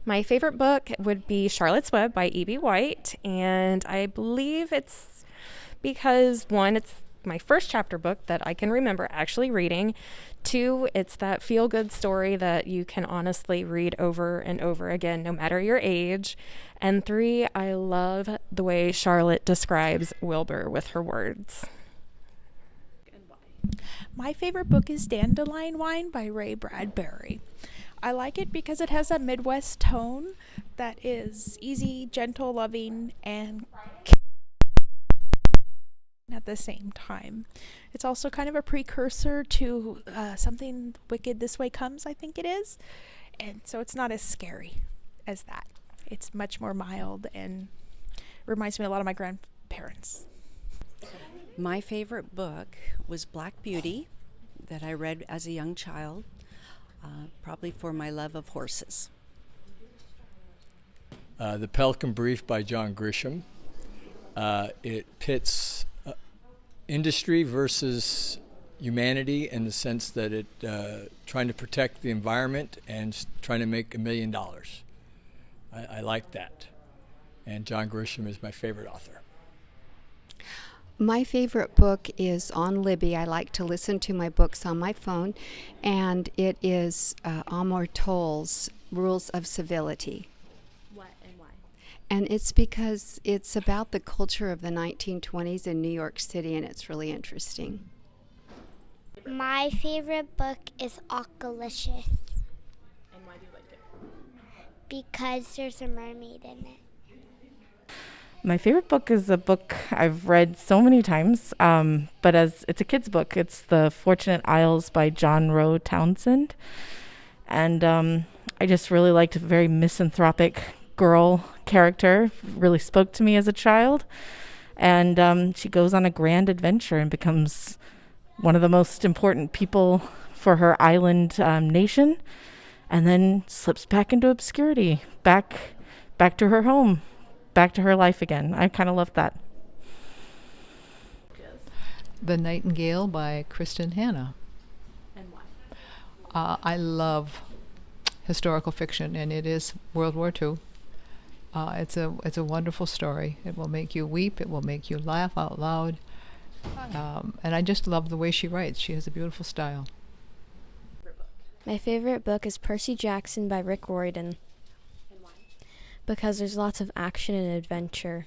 My favorite book would be Charlotte's Web by E.B. White, and I believe it's because one, it's my first chapter book that I can remember actually reading. Two, it's that feel good story that you can honestly read over and over again, no matter your age. And three, I love the way Charlotte describes Wilbur with her words. My favorite book is Dandelion Wine by Ray Bradbury. I like it because it has a Midwest tone that is easy, gentle, loving, and at the same time. It's also kind of a precursor to something Wicked This Way Comes, I think it is. And so it's not as scary as that. It's much more mild and reminds me a lot of my grandparents. My favorite book was Black Beauty that I read as a young child, probably for my love of horses. The Pelican Brief by John Grisham. It pits industry versus humanity in the sense that it trying to protect the environment and trying to make $1 million. I like that. And John Grisham is my favorite author. My favorite book is on Libby. I like to listen to my books on my phone, and it is Amor Towles' Rules of Civility. What and why? And it's because it's about the culture of the 1920s in New York City, and it's really interesting. My favorite book is Ockalicious. And why do you like it? Because there's a mermaid in it. My favorite book is a book I've read so many times, but as it's a kid's book. It's The Fortunate Isles by John Rowe Townsend. And I just really liked a very misanthropic girl character. Really spoke to me as a child. And she goes on a grand adventure and becomes one of the most important people for her island nation, and then slips back into obscurity, back to her home, back to her life again. I kind of love that. The Nightingale by Kristen Hanna. And why? I love historical fiction, and it is World War II. It's a wonderful story. It will make you weep. It will make you laugh out loud. And I just love the way she writes. She has a beautiful style. My favorite book is Percy Jackson by Rick Riordan. And why? Because there's lots of action and adventure.